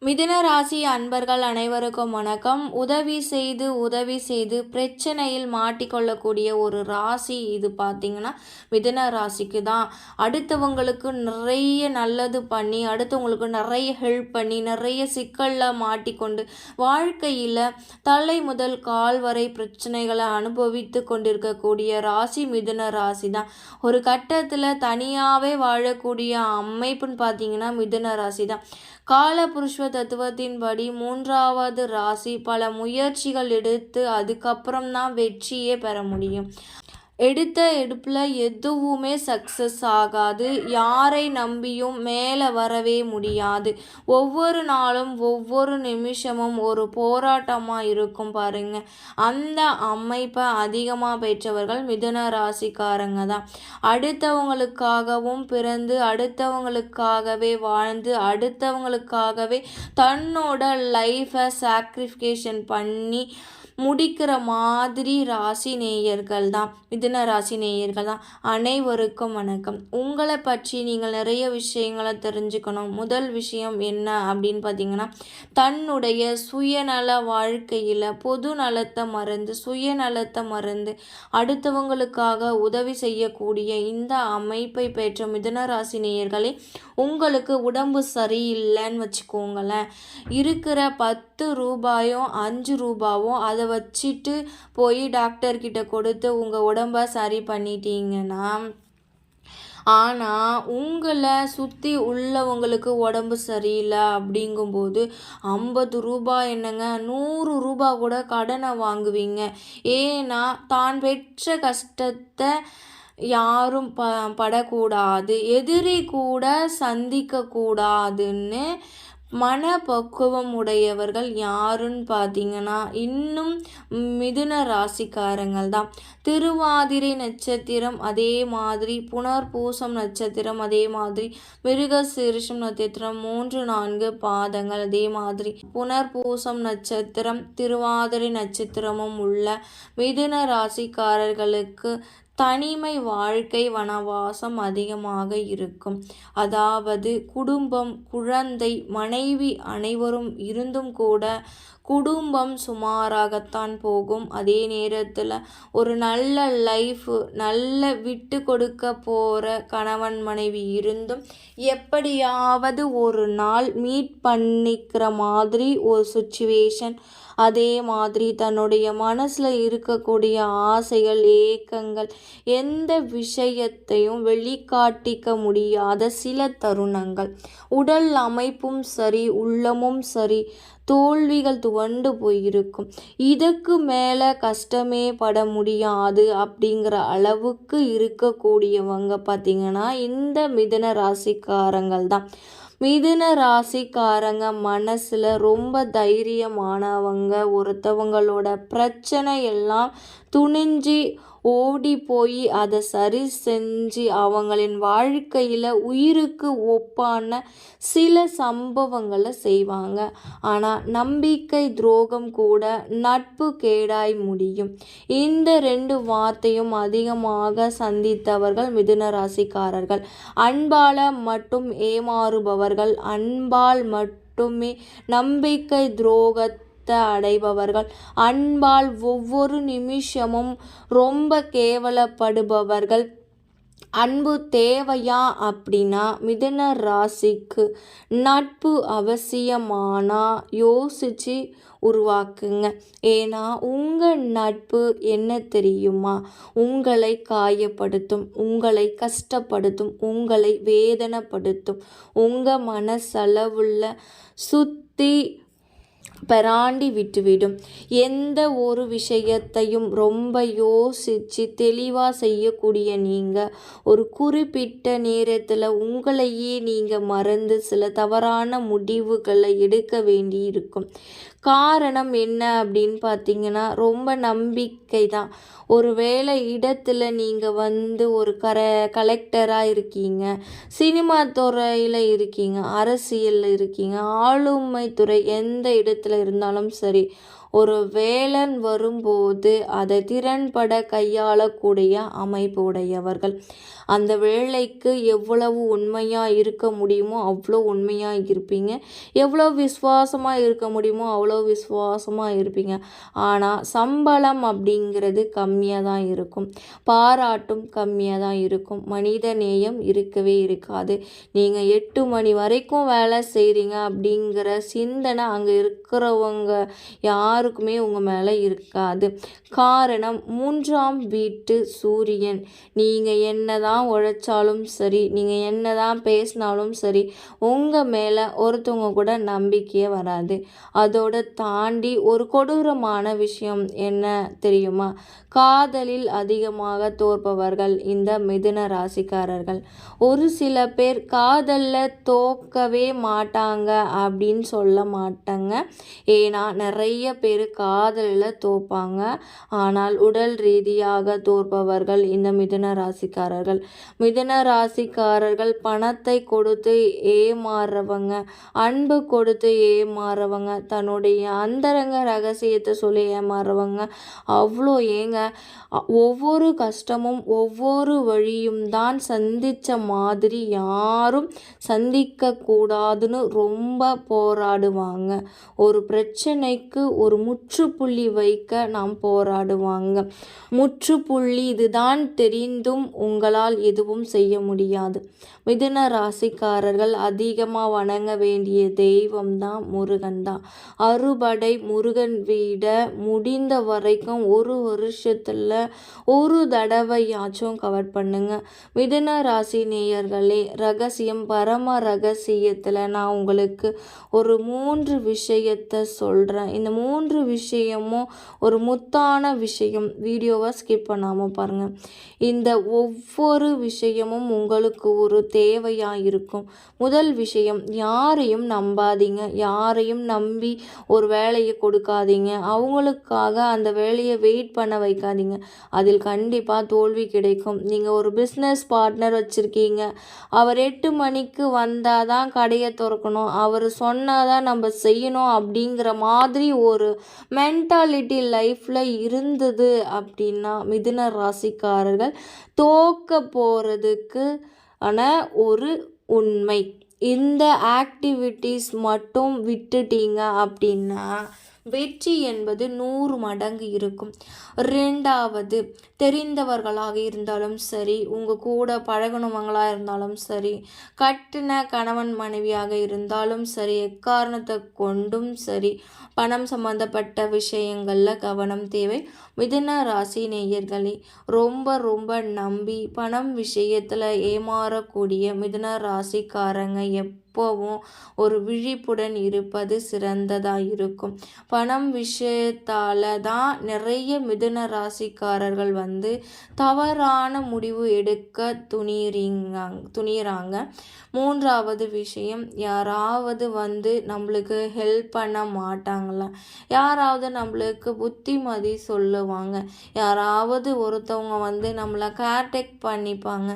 மிதுன ராசி அன்பர்கள் அனைவருக்கும் வணக்கம். உதவி செய்து பிரச்சனையில் மாட்டிக்கொள்ளக்கூடிய ஒரு ராசி இது பார்த்தீங்கன்னா மிதுன ராசிக்கு தான். அடுத்தவங்களுக்கு நிறைய நல்லது பண்ணி, அடுத்தவங்களுக்கு நிறைய ஹெல்ப் பண்ணி, நிறைய சிக்கலில் மாட்டிக்கொண்டு வாழ்க்கையில் தலை முதல் கால் வரை பிரச்சனைகளை அனுபவித்து கொண்டிருக்கக்கூடிய ராசி மிதுன ராசி தான். ஒரு கட்டத்தில் தனியாகவே வாழக்கூடிய அமைப்புன்னு பார்த்தீங்கன்னா மிதுன ராசி தான். காலபுருஷ தத்துவத்தின்படி 3வது ராசி. பல முயற்சிகள் எடுத்து அதுக்கப்புறம் தான் வெற்றியே பெற முடியும். எடுத்த எடுப்பில் எதுவுமே சக்ஸஸ் ஆகாது. யாரை நம்பியும் மேலே வரவே முடியாது. ஒவ்வொரு நாளும் ஒவ்வொரு நிமிஷமும் ஒரு போராட்டமாக இருக்கும் பாருங்க. அந்த அமைப்பை அதிகமாக பெற்றவர்கள் மிதுன ராசிக்காரங்க தான். அடுத்தவங்களுக்காகவும் பிறந்து, அடுத்தவங்களுக்காகவே வாழ்ந்து, அடுத்தவங்களுக்காகவே தன்னோட லைஃப்பை சாக்ரிஃபிகேஷன் பண்ணி முடிக்கிற மாதிரி ராசி நேயர்கள் தான் மிதுன ராசி நேயர்கள் தான். அனைவருக்கும் வணக்கம். உங்களை பற்றி நீங்கள் நிறைய விஷயங்களை தெரிஞ்சுக்கணும். முதல் விஷயம் என்ன அப்படின்னு பார்த்தீங்கன்னா, தன்னுடைய சுயநல வாழ்க்கையில் பொது நலத்தை மறந்து, சுயநலத்தை மறந்து அடுத்தவங்களுக்காக உதவி செய்யக்கூடிய இந்த அமைப்பை பெற்ற மிதுன ராசி நேயர்களே, உங்களுக்கு உடம்பு சரியில்லைன்னு வச்சுக்கோங்களேன். இருக்கிற 10 ரூபாயும் 5 ரூபாவும் அதை வச்சுட்டு போய் டாக்டர்கிட்ட கொடுத்து உங்கள் உடம்ப சரி பண்ணிட்டீங்கன்னா, ஆனால் உங்களை சுற்றி உள்ளவங்களுக்கு உடம்பு சரியில்லை அப்படிங்கும்போது 50 ரூபாய் என்னங்க 100 ரூபா கூட கடனை வாங்குவீங்க. ஏன்னா தான் பெற்ற கஷ்டத்தை யாரும் படக்கூடாது, எதிரி கூட சந்திக்கக்கூடாதுன்னு மனப்பக்குவம் உடையவர்கள் யாருன்னு பார்த்தீங்கன்னா இன்னும் மிதுன ராசிக்காரங்கள் தான். திருவாதிரை நட்சத்திரம் அதே மாதிரி, புனர்பூசம் நட்சத்திரம் அதே மாதிரி, மிருகசீரிஷம் நட்சத்திரம் 3-4 பாதங்கள் அதே மாதிரி, புனர்பூசம் நட்சத்திரம் திருவாதிரை நட்சத்திரமும் உள்ள மிதுன ராசிக்காரர்களுக்கு தனிமை வாழ்க்கை வனவாசம் அதிகமாக இருக்கும். அதாவது குடும்பம், குழந்தை, மனைவி அனைவரும் இருந்தும் கூட குடும்பம் சுமாராகத்தான் போகும். அதே நேரத்தில் ஒரு நல்ல லைஃப், நல்ல விட்டு கொடுக்க போகிற கணவன் மனைவி இருந்தும் எப்படியாவது ஒரு நாள் மீட் பண்ணிக்கிற மாதிரி ஒரு சுச்சுவேஷன். அதே மாதிரி தன்னுடைய மனசில் இருக்கக்கூடிய ஆசைகள், ஏக்கங்கள், எந்த விஷயத்தையும் வெளிக்காட்டிக்க முடியாத சில தருணங்கள். உடல் அமைப்பும் சரி, உள்ளமும் சரி, தோல்விகள் துவண்டு போயிருக்கும். இதுக்கு மேலே கஷ்டமே பட முடியாது அப்படிங்கிற அளவுக்கு இருக்கக்கூடியவங்க பார்த்திங்கன்னா இந்த மிதுன ராசிக்காரங்கள் தான். மிதுன ராசிக்காரங்க மனசில் ரொம்ப தைரியமானவங்க. ஒருத்தவங்களோட பிரச்சனை எல்லாம் துணிஞ்சு ஓடி போய் அதை சரி செஞ்சு அவங்களின் வாழ்க்கையில் உயிருக்கு ஒப்பான சில சம்பவங்களை செய்வாங்க. ஆனால் நம்பிக்கை துரோகம் கூட நட்பு கேடாய் முடியும். இந்த 2 வார்த்தையும் அதிகமாக சந்தித்தவர்கள் மிதுன ராசிக்காரர்கள். அன்பால் மட்டும் ஏமாறுபவர்கள், அன்பால் மட்டுமே நம்பிக்கை துரோகத்தை அடைபவர்கள், அன்பால் ஒவ்வொரு நிமிஷமும் ரொம்ப கேவலப்படுபவர்கள். அன்பு தேவையா அப்படின்னா மிதுன ராசிக்கு நட்பு அவசியமானா யோசிச்சு உருவாக்குங்க. ஏன்னா உங்கள் நட்பு என்ன தெரியுமா? உங்களை காயப்படுத்தும், உங்களை கஷ்டப்படுத்தும், உங்களை வேதனைப்படுத்தும், உங்கள் மனசளவுள்ள சுத்தி பெராண்டி விட்டுவிடும். எந்த ஒரு விஷயத்தையும் ரொம்ப யோசித்து தெளிவாக செய்யக்கூடிய நீங்கள் ஒரு குறிப்பிட்ட நேரத்தில் உங்களையே நீங்கள் மறந்து சில தவறான முடிவுகளை எடுக்க வேண்டி இருக்கும். காரணம் என்ன அப்படின்னு பார்த்தீங்கன்னா ரொம்ப நம்பிக்கை தான். ஒரு வேலை இடத்துல நீங்கள் ஒரு கலெக்டராக இருக்கீங்க, சினிமா துறையில் இருக்கீங்க, அரசியலில் இருக்கீங்க, ஆளுமை துறை எந்த இடத்துல இருந்தாலும் சரி, ஒரு வேலன் வரும்போது அதை திறன்பட கையாளக்கூடிய அமைப்பு உடையவர்கள். அந்த வேலைக்கு எவ்வளவு உண்மையாக இருக்க முடியுமோ அவ்வளோ உண்மையாக இருப்பீங்க. எவ்வளோ விசுவாசமாக இருக்க முடியுமோ அவ்வளோ விசுவாசமாக இருப்பீங்க. ஆனால் சம்பளம் அப்படிங்கிறது கம்மியாக தான் இருக்கும். பாராட்டும் கம்மியாக தான் இருக்கும். மனித நேயம் இருக்கவே இருக்காது. நீங்கள் 8 மணி வரைக்கும் வேலை செய்கிறீங்க அப்படிங்கிற சிந்தனை அங்கே இருக்கிறவங்க யாருக்குமே உங்கள் மேலே இருக்காது. காரணம் 3ஆம் வீட்டு சூரியன். நீங்கள் என்ன தான் உழைச்சாலும் சரி, நீங்கள் என்ன தான் பேசினாலும் சரி, உங்கள் மேலே ஒருத்தவங்க கூட நம்பிக்கையே வராது. அதோட தாண்டி ஒரு கொடூரமான விஷயம் என்ன தெரியுமா? காதலில் அதிகமாக தோற்பவர்கள் இந்த மிதுன ராசிக்காரர்கள். ஒரு சில பேர் காதலில் தோற்கவே மாட்டாங்க அப்படின்னு சொல்ல மாட்டாங்க. ஏன்னா நிறைய பேர் காதலில் தோற்பாங்க. ஆனால் உடல் ரீதியாக தோற்பவர்கள் இந்த மிதுன ராசிக்காரர்கள். மிதுன ராசிக்காரர்கள் பணத்தை கொடுத்து ஏமாறுறவங்க, அன்பு கொடுத்து ஏமாறுறவங்க, தன்னுடைய அந்தரங்க ரகசியத்தை சொல்லி ஏமாறுறவங்க அவ்வளோ. ஏங்க, ஒவ்வொரு கஷ்டமும் ஒவ்வொரு வழியும் தான் சந்தித்த மாதிரி யாரும் சந்திக்க கூடாதுன்னு ரொம்ப போராடுவாங்க. ஒரு பிரச்சனைக்கு ஒரு முற்றுப்புள்ளி வைக்க நாம் போராடுவாங்க. முற்றுப்புள்ளி இதுதான் தெரிந்தும் உங்களால் எதுவும் செய்ய முடியாது. மிதுன ராசிக்காரர்கள் அதிகமாக வணங்க வேண்டிய தெய்வம் தான் முருகன் தான். அறுபடை முருகன் விட முடிந்த வரைக்கும் ஒரு வருஷத்தில் ஒரு தடவையாச்சும் கவர் பண்ணுங்க. மிதுன ராசி நேயர்களே, ரகசியம் பரம ரகசியத்தில் நான் உங்களுக்கு ஒரு 3 விஷயத்தை சொல்கிறேன். இந்த 3 விஷயமும் ஒரு முத்தான விஷயம். வீடியோவை ஸ்கிப் பண்ணாமல் பாருங்கள். இந்த ஒவ்வொரு விஷயமும் உங்களுக்கு ஒரு தேவையாக இருக்கும். முதல் விஷயம், யாரையும் நம்பாதீங்க. யாரையும் நம்பி ஒரு வேலையை கொடுக்காதீங்க. அவங்களுக்காக அந்த வேலையை வெயிட் பண்ண வைக்காதீங்க. அதில் கண்டிப்பாக தோல்வி கிடைக்கும். நீங்கள் ஒரு பிஸ்னஸ் பார்ட்னர் வச்சுருக்கீங்க. அவர் 8 மணிக்கு வந்தால் தான் கடையை திறக்கணும், அவர் சொன்னால் தான் நம்ம செய்யணும் அப்படிங்கிற மாதிரி ஒரு மென்டாலிட்டி லைஃப்பில் இருந்தது அப்படின்னா மிதுன ராசிக்காரர்கள் தோக்க போகிறதுக்கு ஒரு உண்மை. இந்த ஆக்டிவிட்டீஸ் மட்டும் விட்டுட்டீங்க அப்படின்னா வெற்றி என்பது 100 மடங்கு இருக்கும். 2வது, தெரிந்தவர்களாக இருந்தாலும் சரி, உங்கள் கூட பழகுனவங்களாக இருந்தாலும் சரி, கட்டின கணவன் மனைவியாக இருந்தாலும் சரி, எக்காரணத்தை கொண்டும் சரி, பணம் சம்பந்தப்பட்ட விஷயங்களில் கவனம் தேவை. மிதுன ராசி நேயர்களே, ரொம்ப ரொம்ப நம்பி பணம் விஷயத்தில் ஏமாறக்கூடிய மிதுன ராசிக்காரங்க எப்போவும் ஒரு விழிப்புடன் இருப்பது சிறந்ததாக இருக்கும். பணம் விஷயத்தால் தான் நிறைய மிதுன ராசிக்காரர்கள் தவறான முடிவு எடுக்க துணியிறாங்க. 3வது விஷயம், யாராவது நம்மளுக்கு ஹெல்ப் பண்ண மாட்டாங்களா? யாராவது நம்மளுக்கு புத்திமதி சொல்லுவாங்க. யாராவது ஒருத்தவங்க நம்மளை கேர்டேக் பண்ணிப்பாங்க.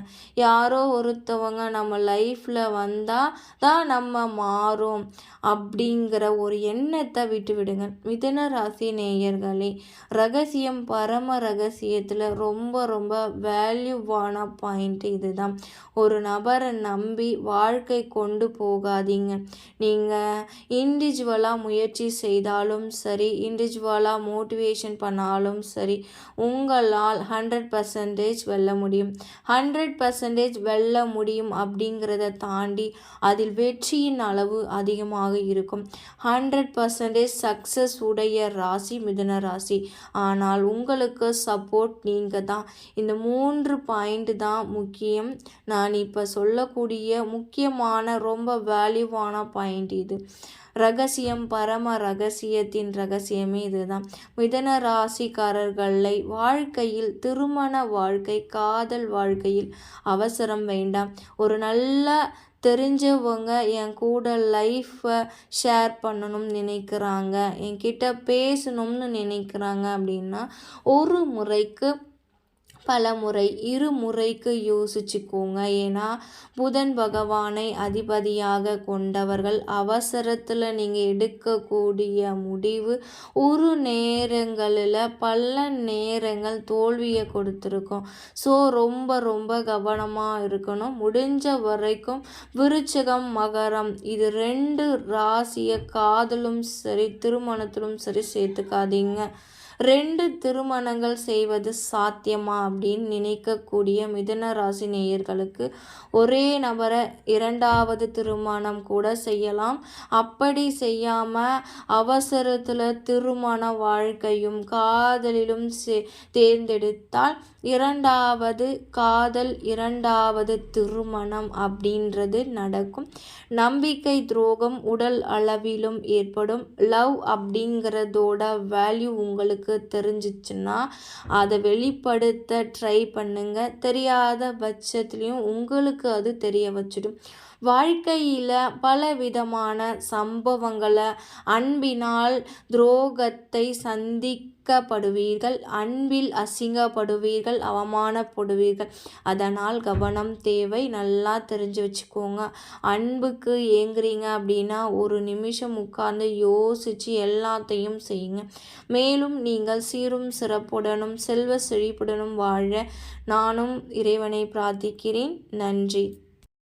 யாரோ ஒருத்தவங்க நம்ம லைஃப்பில் வந்தால் தான் நம்ம மாறும் அப்படிங்கிற ஒரு எண்ணத்தை விட்டுவிடுங்க. மிதுன ராசி நேயர்களே, ரகசியம் பரம ரகசியத்தில் ரொம்ப ரொம்ப வேல்யூவான பாயிண்ட் இதுதான். ஒரு நபரை நம்பி வாழ்க்கை கொண்டு போகாதீங்க. நீங்கள் இண்டிவிஜுவலாக முயற்சி செய்தாலும் சரி, இண்டிவிஜுவலாக மோட்டிவேஷன் பண்ணாலும் சரி, உங்களால் 100% வெல்ல முடியும். 100% வெல்ல முடியும் அப்படிங்கிறத தாண்டி அதில் வெற்றியின் அளவு அதிகமாக இருக்கும். 100% சக்ஸஸ் உடைய ராசி மிதுன ராசி. ஆனால் உங்களுக்கு சப்போர்ட் நீங்கள் தான். இந்த 3 பாயிண்ட் தான் முக்கியம். நான் இப்போ சொல்லக்கூடிய முக்கியமான ரொம்ப வேல்யூவான பாயிண்ட் இது. ரகசியம் பரம ரகசியத்தின் ரகசியமே இதுதான். மிதுன ராசிக்காரர்களை வாழ்க்கையில், திருமண வாழ்க்கை, காதல் வாழ்க்கையில் அவசரம் வேண்டாம். ஒரு நல்ல தெரிஞ்சவங்க என் கூட லைஃப்பை ஷேர் பண்ணணும்னு நினைக்கிறாங்க, என்கிட்ட பேசணும்னு நினைக்கிறாங்க அப்படின்னா ஒரு முறைக்கு பலமுறை இருமுறைக்கு யோசிச்சுக்கோங்க. ஏன்னா புதன் பகவானை அதிபதியாக கொண்டவர்கள். அவசரத்தில் நீங்கள் எடுக்கக்கூடிய முடிவு ஒரு நேரங்களில் பல நேரங்கள் தோல்வியை கொடுத்துருக்கோம். ஸோ ரொம்ப ரொம்ப கவனமாக இருக்கணும். முடிஞ்ச வரைக்கும் விருச்சிகம் மகரம் இது 2 ராசியை காதலும் சரி திருமணத்திலும் சரி சேர்த்துக்காதீங்க. 2 திருமணங்கள் செய்வது சாத்தியமா அப்படின்னு நினைக்கக்கூடிய மிதுன ராசி நேயர்களுக்கு ஒரே நபரை 2வது திருமணம் கூட செய்யலாம். அப்படி செய்யாமல் அவசரத்தில் திருமண வாழ்க்கையும் காதலிலும் தேர்ந்தெடுத்தால் 2வது காதல் 2வது திருமணம் அப்படின்றது நடக்கும். நம்பிக்கை துரோகம் உடல் அளவிலும் ஏற்படும். லவ் அப்படிங்கிறதோட வேல்யூ உங்களுக்கு தெரிஞ்சிச்சுன்னா அதை வெளிப்படுத்த ட்ரை பண்ணுங்க. தெரியாத பட்சத்துலேயும் உங்களுக்கு அது தெரிய வச்சிடும். வாழ்க்கையில் பல விதமான சம்பவங்களை அன்பினால் துரோகத்தை சந்திக்கப்படுவீர்கள். அன்பில் அசிங்கப்படுவீர்கள், அவமானப்படுவீர்கள். அதனால் கவனம் தேவை. நல்லா தெரிஞ்சு வச்சுக்கோங்க. அன்புக்கு ஏங்குறீங்க அப்படின்னா ஒரு நிமிஷம் உட்கார்ந்து யோசித்து எல்லாத்தையும் செய்யுங்க. மேலும் நீங்கள் சீரும் சிறப்புடனும் செல்வ செழிப்புடனும் வாழ நானும் இறைவனை பிரார்த்திக்கிறேன். நன்றி.